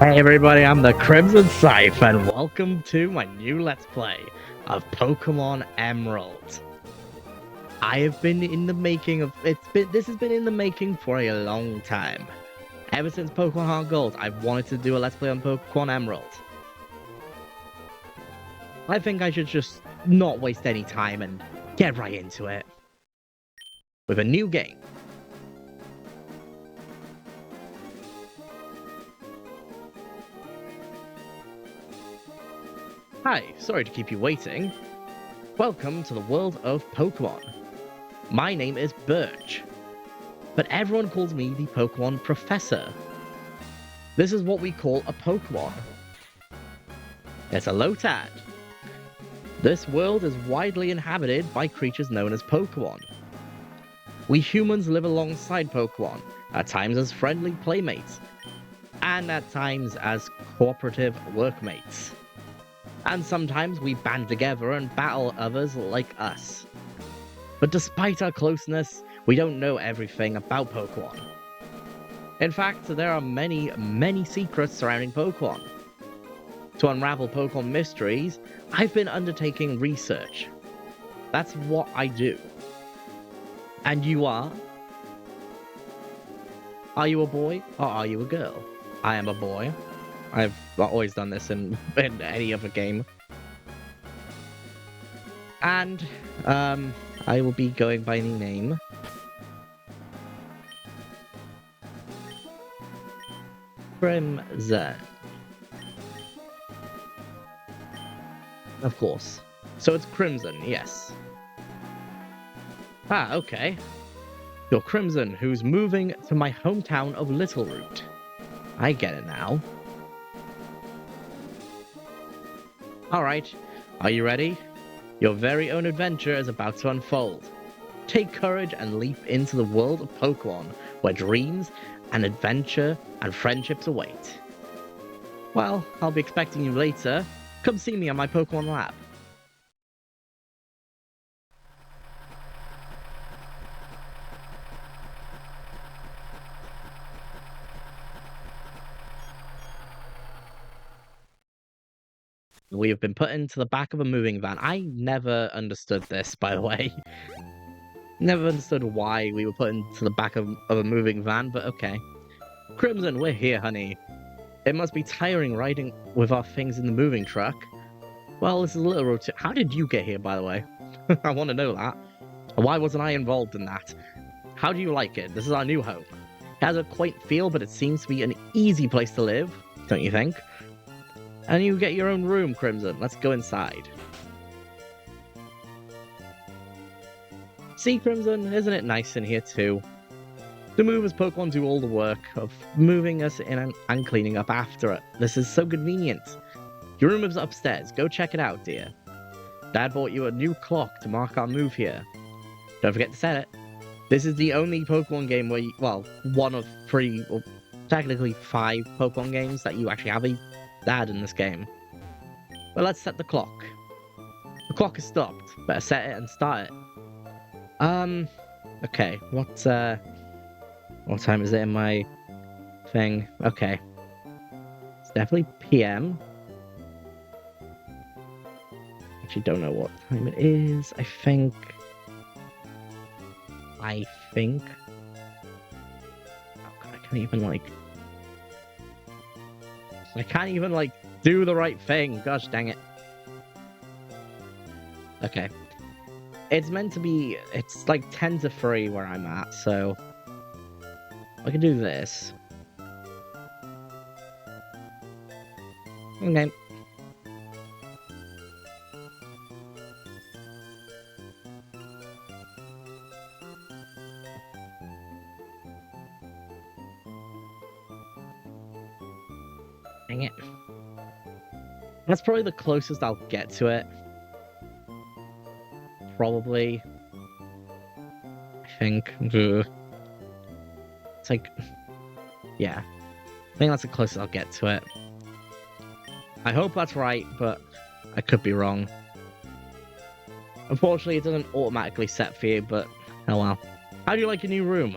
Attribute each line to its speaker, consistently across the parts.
Speaker 1: Hey everybody, I'm the Crimson Scythe, and welcome to my new Let's Play of Pokemon Emerald. I have been in the making of this has been in the making for a long time. Ever since Pokemon Heart Gold, I've wanted to do a Let's Play on Pokemon Emerald. I think I should just not waste any time and get right into it with a new game. Hi, sorry to keep you waiting. Welcome to the world of Pokemon. My name is Birch, but everyone calls me the Pokemon Professor. This is what we call a Pokemon. It's a Lotad. This world is widely inhabited by creatures known as Pokemon. We humans live alongside Pokemon, at times as friendly playmates, and at times as cooperative workmates. And sometimes we band together and battle others like us. But despite our closeness, we don't know everything about Pokemon. In fact, there are many, many secrets surrounding Pokemon. To unravel Pokemon mysteries, I've been undertaking research. That's what I do. And you are? Are you a boy or are you a girl? I am a boy. I've always done this in any other game. And, I will be going by the name Crimson. Of course. So it's Crimson, yes. Ah, okay. You're Crimson, who's moving to my hometown of Littleroot. I get it now. Alright, are you ready? Your very own adventure is about to unfold. Take courage and leap into the world of Pokemon, where dreams and adventure and friendships await. Well, I'll be expecting you later. Come see me on my Pokemon lab. We have been put into the back of a moving van. I never understood this, by the way. Never understood why we were put into the back of a moving van, but okay. Crimson, we're here, honey. It must be tiring riding with our things in the moving truck. Well, this is a little road. How did you get here, by the way? I want to know that. Why wasn't I involved in that? How do you like it? This is our new home. It has a quaint feel, but it seems to be an easy place to live, don't you think? And you get your own room, Crimson. Let's go inside. See, Crimson, isn't it nice in here too? The movers Pokemon do all the work of moving us in and cleaning up after it. This is so convenient. Your room is upstairs. Go check it out, dear. Dad bought you a new clock to mark our move here. Don't forget to set it. This is the only Pokemon game where well, one of 3, or technically 5 Pokemon games that you actually have a dad in this game. But let's set the clock. The clock is stopped. Better set it and start it. Okay, what time is it in my thing? Okay. It's definitely PM. Actually don't know what time it is. I think... Oh god, I can't even, like, do the right thing. Gosh dang it. Okay. It's meant to be... It's like 10 to 3 where I'm at, so... I can do this. Okay. Dang it. That's probably the closest I'll get to it. Probably. I think. Ugh. It's like... Yeah. I think that's the closest I'll get to it. I hope that's right, but I could be wrong. Unfortunately, it doesn't automatically set for you, but oh well. How do you like your new room?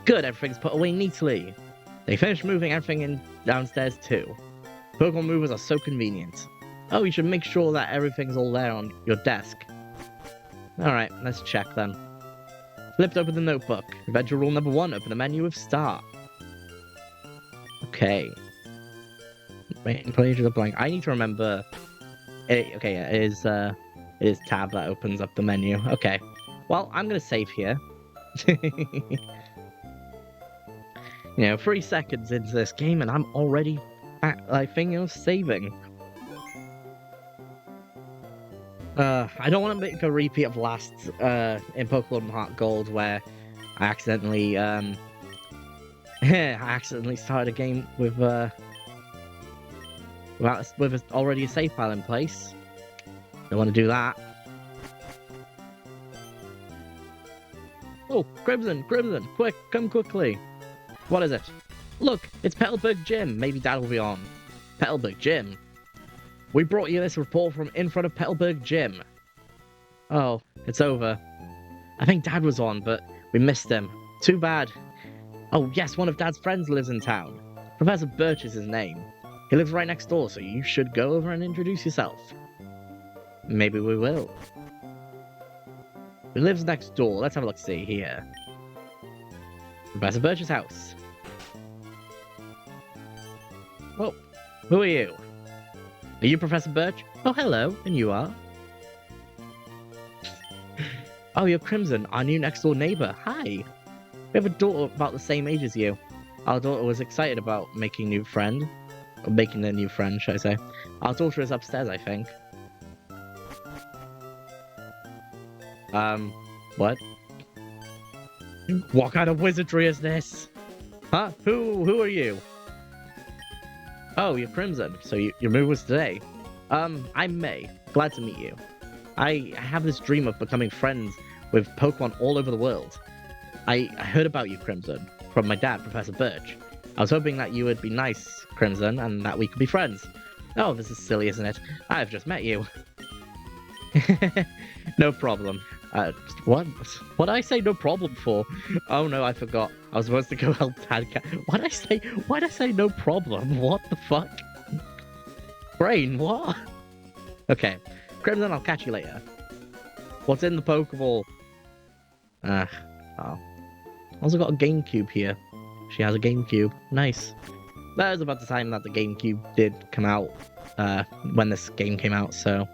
Speaker 1: Good, everything's put away neatly. They finished moving everything in downstairs too. Pokemon movers are so convenient. Oh, you should make sure that everything's all there on your desk. Alright, let's check then. Flipped open the notebook. Adventure rule number 1, open the menu with start. Okay. Wait, pages are blank. I need to remember... Okay, yeah, it is tab that opens up the menu. Okay. Well, I'm gonna save here. 3 seconds into this game and I'm already saving. I don't want to make a repeat of last in Pokemon Heart Gold where I accidentally started a game with already a save file in place. Don't want to do that. Oh, Crimson, quick, come quickly. What is it? Look, it's Petalburg Gym. Maybe Dad will be on. Petalburg Gym? We brought you this report from in front of Petalburg Gym. Oh, it's over. I think Dad was on, but we missed him. Too bad. Oh, yes, one of Dad's friends lives in town. Professor Birch is his name. He lives right next door, so you should go over and introduce yourself. Maybe we will. He lives next door. Let's have a look-see here. Professor Birch's house. Oh, who are you? Are you Professor Birch? Oh, hello. And you are? Oh, you're Crimson, our new next-door neighbor. Hi. We have a daughter about the same age as you. Our daughter was excited about making a new friend. Or making a new friend, should I say. Our daughter is upstairs, I think. What? What kind of wizardry is this? Huh? Who are you? Oh, you're Crimson. So your move was today. I'm May. Glad to meet you. I have this dream of becoming friends with Pokemon all over the world. I heard about you, Crimson, from my dad, Professor Birch. I was hoping that you would be nice, Crimson, and that we could be friends. Oh, this is silly, isn't it? I've just met you. No problem. What did I say no problem for? Oh no, I forgot. I was supposed to go help Dad. What did I say no problem? What the fuck? Brain, what? Okay. Crimson, I'll catch you later. What's in the Pokeball? Oh. Also got a GameCube here. She has a GameCube. Nice. That was about the time that the GameCube did come out, when this game came out, so...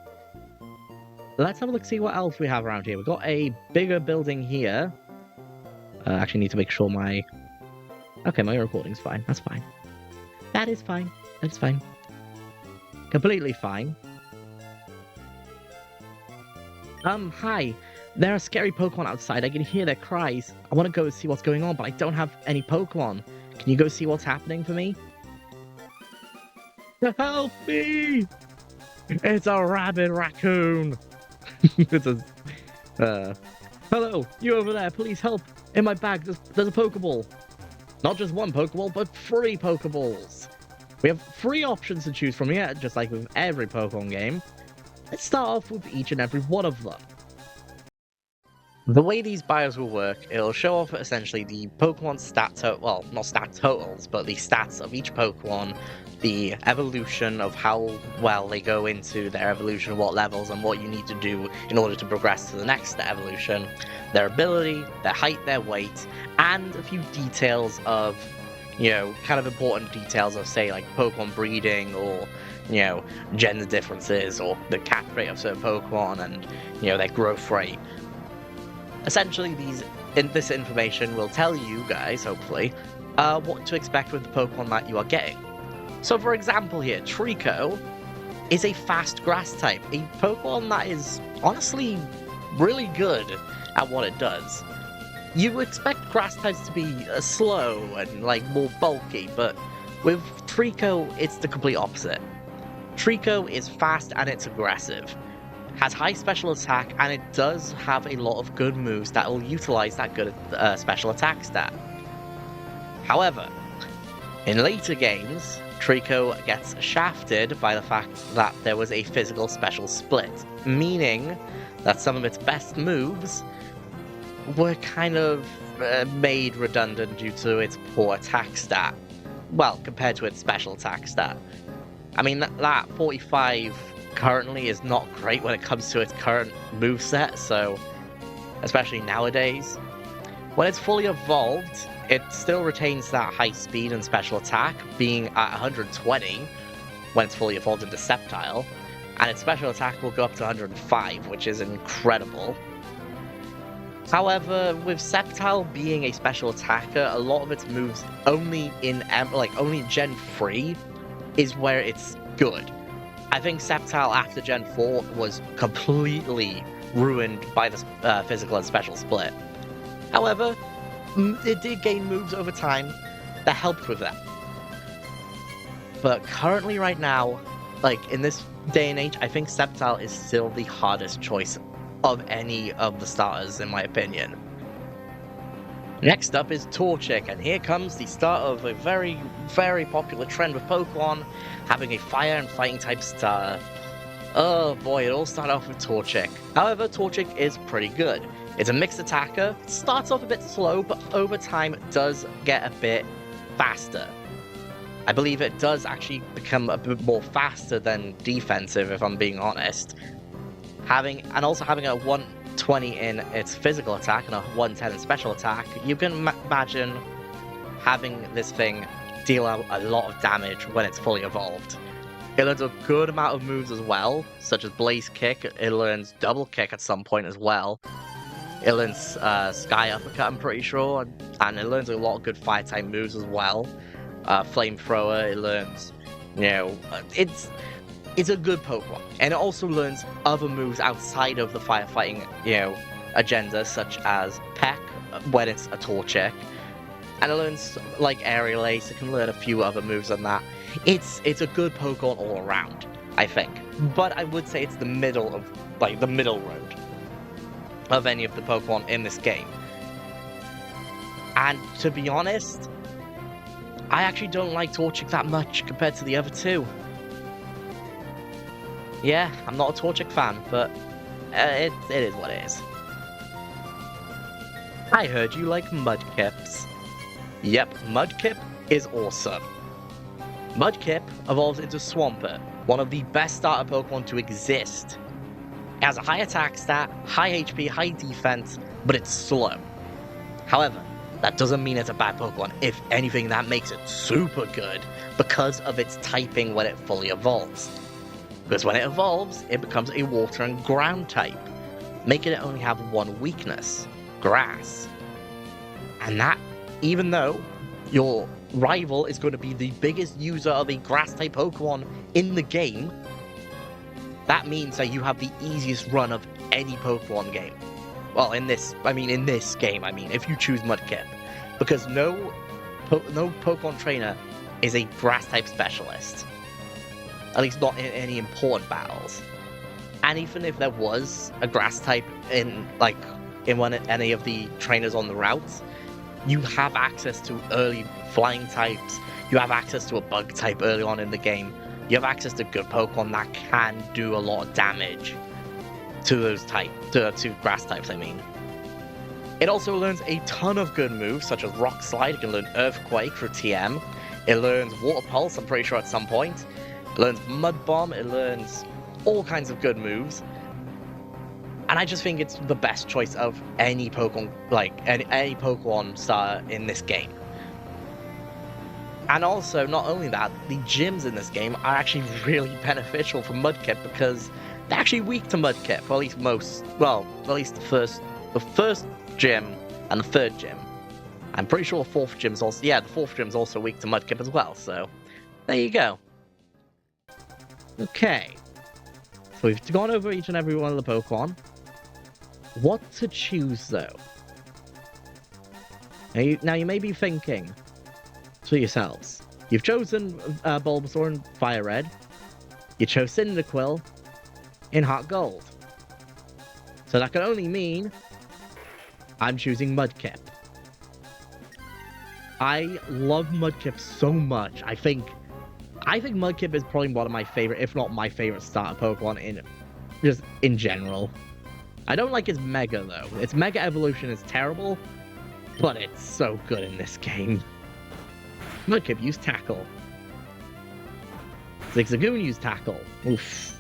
Speaker 1: Let's have a look, see what else we have around here. We've got a bigger building here. Actually need to make sure my... Okay, my recording's fine. That's fine. That is fine. That's fine. Completely fine. Hi. There are scary Pokemon outside. I can hear their cries. I want to go see what's going on, but I don't have any Pokemon. Can you go see what's happening for me? Help me! It's a rabid raccoon! It's a... Hello, you over there, please help! In my bag, there's a Pokeball. Not just one Pokeball, but 3 Pokeballs. We have 3 options to choose from here, just like with every Pokemon game. Let's start off with each and every one of them. The way these bios will work, it'll show off essentially the Pokemon well, not stat totals, but the stats of each Pokemon, the evolution of how well they go into their evolution, what levels, and what you need to do in order to progress to the next evolution, their ability, their height, their weight, and a few details of, kind of important details of, say, like Pokemon breeding, or, gender differences, or the catch rate of certain Pokemon, and, their growth rate. Essentially, this information will tell you guys, hopefully, what to expect with the Pokemon that you are getting. So, for example here, Trico is a fast grass type, a Pokemon that is honestly really good at what it does. You expect grass types to be slow and more bulky, but with Trico, it's the complete opposite. Trico is fast and it's aggressive, has high special attack, and it does have a lot of good moves that will utilize that good special attack stat. However, in later games, Trico gets shafted by the fact that there was a physical special split, meaning that some of its best moves were kind of made redundant due to its poor attack stat. Well, compared to its special attack stat. I mean, that 45 currently is not great when it comes to its current moveset, so especially nowadays. When it's fully evolved, it still retains that high speed and special attack, being at 120 when it's fully evolved into Sceptile, and its special attack will go up to 105, which is incredible. However, with Sceptile being a special attacker, a lot of its moves only in Gen 3 is where it's good. I think Sceptile after Gen 4 was completely ruined by the physical and special split. However, it did gain moves over time that helped with that. But currently right now, like in this day and age, I think Sceptile is still the hardest choice of any of the starters, in my opinion. Next up is Torchic, and here comes the start of a very, very popular trend with Pokemon, having a fire and fighting type starter. Oh boy, it all started off with Torchic. However, Torchic is pretty good. It's a mixed attacker, starts off a bit slow, but over time it does get a bit faster. I believe it does actually become a bit more faster than defensive, if I'm being honest. Also having a 120 in its physical attack and a 110 in special attack, you can imagine having this thing deal out a lot of damage when it's fully evolved. It learns a good amount of moves as well, such as Blaze Kick. It learns Double Kick at some point as well. It learns Sky Uppercut, I'm pretty sure, and it learns a lot of good fire-type moves as well. Flamethrower, it learns, it's a good Pokemon, and it also learns other moves outside of the firefighting, agenda, such as Peck when it's a Torchic, and it learns like Aerial Ace. It can learn a few other moves than that. It's a good Pokemon all around, I think, but I would say it's the middle road of any of the Pokemon in this game. And to be honest, I actually don't like Torchic that much compared to the other two. Yeah, I'm not a Torchic fan, but it is what it is. I heard you like Mudkips. Yep, Mudkip is awesome. Mudkip evolves into Swampert, one of the best starter Pokemon to exist. It has a high attack stat, high HP, high defense, but it's slow. However, that doesn't mean it's a bad Pokemon. If anything, that makes it super good because of its typing when it fully evolves. Because when it evolves, it becomes a water and ground type, making it only have one weakness, grass. And that, even though your rival is going to be the biggest user of a grass type Pokemon in the game, that means that you have the easiest run of any Pokemon game. Well, in this game, if you choose Mudkip. Because no Pokemon trainer is a grass type specialist. At least not in any important battles. And even if there was a grass type in any of the trainers on the routes, you have access to early flying types, you have access to a bug type early on in the game, you have access to good Pokemon that can do a lot of damage to those to grass types, It also learns a ton of good moves, such as Rock Slide. It can learn Earthquake for TM. It learns Water Pulse, I'm pretty sure at some point. It learns Mud Bomb, it learns all kinds of good moves. And I just think it's the best choice of any Pokemon, any Pokemon starter in this game. And also, not only that, the gyms in this game are actually really beneficial for Mudkip because they're actually weak to Mudkip, or at least the first gym and the third gym. I'm pretty sure the fourth gym's also weak to Mudkip as well, so there you go. Okay, so we've gone over each and every one of the Pokemon. What to choose, though? Now you may be thinking to yourselves, You've chosen Bulbasaur in Fire Red. You chose Cyndaquil in Heart Gold. So that can only mean I'm choosing Mudkip. I love Mudkip so much. I think Mudkip is probably one of my favorite, if not my favorite starter Pokemon in general. I don't like its Mega though. Its Mega evolution is terrible, but it's so good in this game. Mudkip used Tackle. Zigzagoon used Tackle. Oof.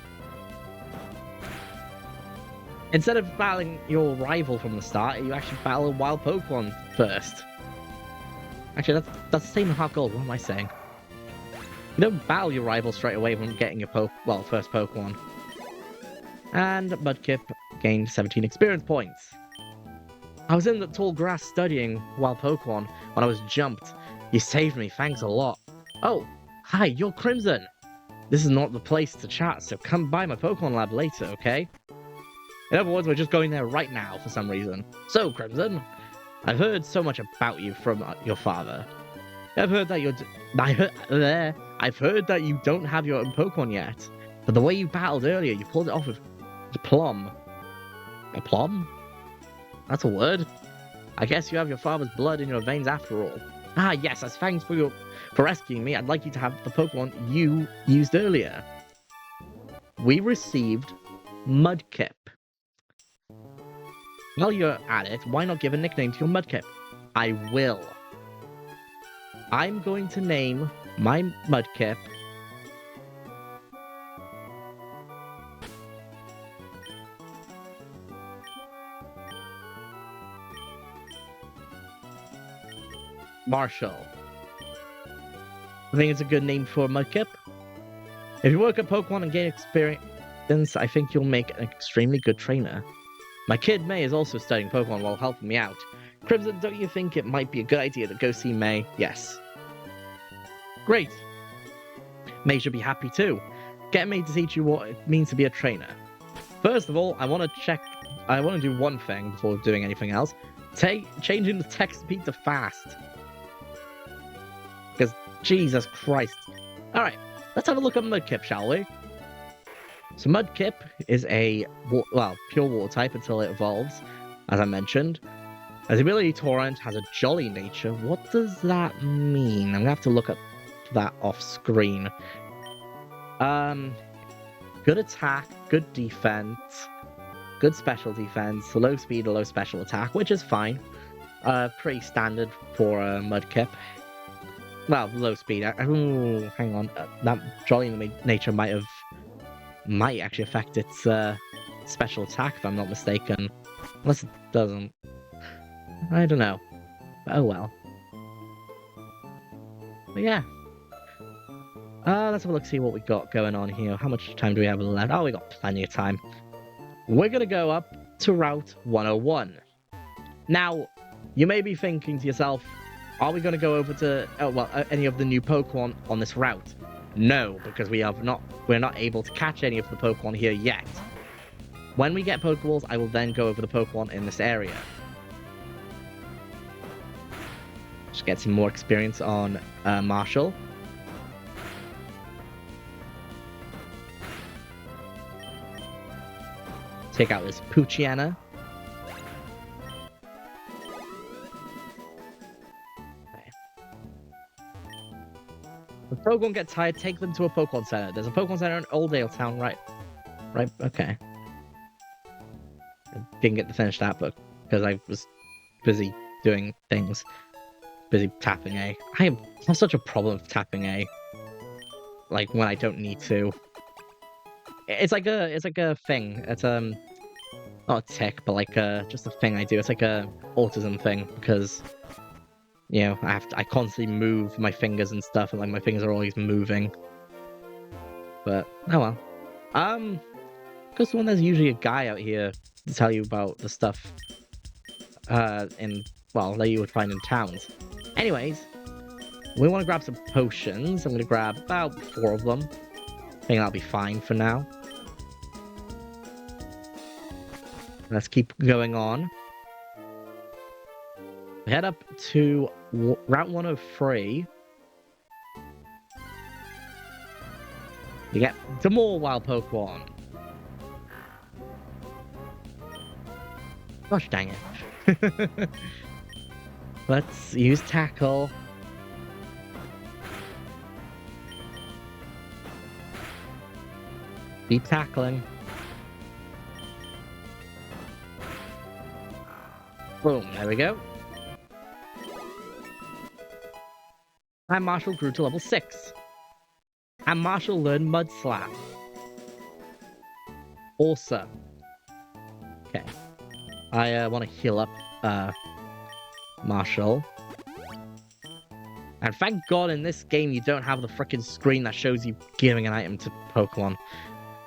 Speaker 1: Instead of battling your rival from the start, you actually battle a wild Pokemon first. Actually, that's the same in Heart Gold. What am I saying? You don't battle your rival straight away when getting your first Pokemon. And Mudkip gained 17 experience points. I was in the tall grass studying wild Pokemon when I was jumped. You saved me, thanks a lot. Oh, hi, you're Crimson. This is not the place to chat, so come by my Pokemon lab later, okay? In other words, we're just going there right now for some reason. So, Crimson, I've heard so much about you from your father. I've heard that I've heard that you don't have your own Pokemon yet. But the way you battled earlier, you pulled it off with aplomb. Aplomb? That's a word. I guess you have your father's blood in your veins after all. Ah, yes, as thanks for rescuing me, I'd like you to have the Pokemon you used earlier. We received Mudkip. While you're at it, why not give a nickname to your Mudkip? I will. I'm going to name my Mudkip Marshall. I think it's a good name for a Mudkip. If you work at Pokemon and gain experience, I think you'll make an extremely good trainer. My kid May is also studying Pokemon while helping me out. Crimson, don't you think it might be a good idea to go see May? Yes. Great. May should be happy too. Get May to teach you what it means to be a trainer. First of all, I want to do one thing before doing anything else. Changing the text speed to fast. Because, Jesus Christ. Alright, let's have a look at Mudkip, shall we? So Mudkip is a, pure water type until it evolves, as I mentioned. As ability Torrent has a jolly nature. What does that mean? I'm going to have to look at that off screen. Good attack, good defense, good special defense, low speed, low special attack, which is fine. Pretty standard for Mudkip. Well, low speed. Ooh, hang on. That jolly nature might actually affect its special attack, if I'm not mistaken. Unless it doesn't. I don't know. But oh well. But yeah. Let's have a look, see what we got going on here. How much time do we have left? Oh, we got plenty of time. We're going to go up to Route 101. Now, you may be thinking to yourself, are we going to go over to any of the new Pokemon on this route? No, because we're not able to catch any of the Pokemon here yet. When we get Pokeballs, I will then go over the Pokemon in this area. Just get some more experience on Marshall. Take out this Poochyena. If Pokemon get tired, take them to a Pokemon Center. There's a Pokemon Center in Oldale Town, right? Right, okay. I didn't get to finish that book because I was busy doing things. Busy tapping A. I have such a problem with tapping A. Like when I don't need to. It's like a thing. It's not a tick, but like just a thing I do. It's like a autism thing because you know I constantly move my fingers and stuff, and like my fingers are always moving. But oh well. Because when there's usually a guy out here to tell you about the stuff that you would find in towns. Anyways, we want to grab some potions. I'm going to grab about 4 of them. I think that'll be fine for now. Let's keep going on. We head up to Route 103. You get some more wild Pokemon. Gosh dang it. Let's use Tackle. Keep tackling. Boom, there we go. And Marshall grew to level 6. And Marshall learned Mud Slap. Awesome. Okay. I want to heal up Marshall. And thank God in this game you don't have the freaking screen that shows you giving an item to Pokemon.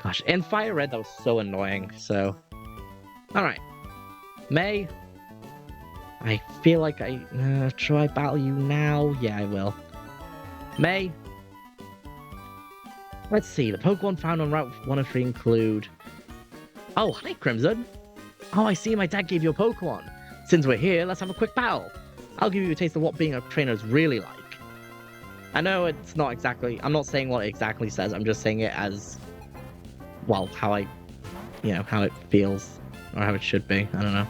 Speaker 1: Gosh, in Fire Red that was so annoying, so... Alright. May. I feel like should I battle you now? Yeah, I will. May. Let's see, the Pokemon found on Route 103 include... Oh, hi, Crimson. Oh, I see my dad gave you a Pokemon. Since we're here, let's have a quick battle. I'll give you a taste of what being a trainer is really like. I know it's not exactly... I'm not saying what it exactly says. I'm just saying it as... Well, how I... You know, how it feels. Or how it should be. I don't know.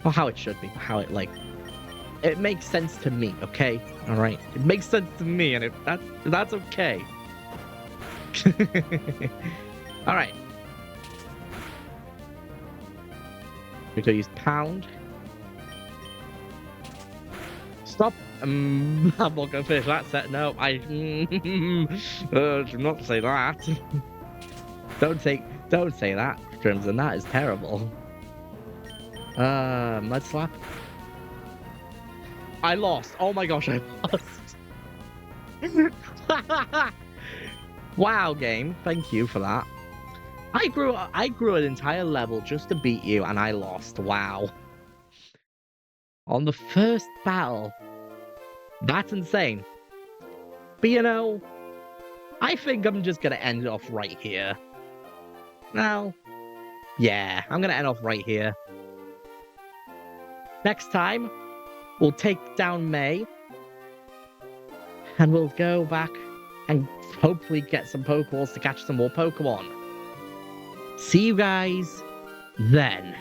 Speaker 1: Or how it should be. How it, like... It makes sense to me, okay? Alright? It makes sense to me, and that's okay. Alright. We could use Pound. Stop. I'm not gonna finish that set. No, I should not say that. Don't say that, Crimson. That is terrible. Mud Slap. I lost. Oh my gosh, I lost. Wow, game. Thank you for that. I grew an entire level just to beat you, and I lost. Wow. On the first battle. That's insane. But you know, I think I'm just gonna end it off right here. Now, yeah, I'm gonna end off right here. Next time, we'll take down May. And we'll go back and hopefully get some Pokeballs to catch some more Pokemon. See you guys then.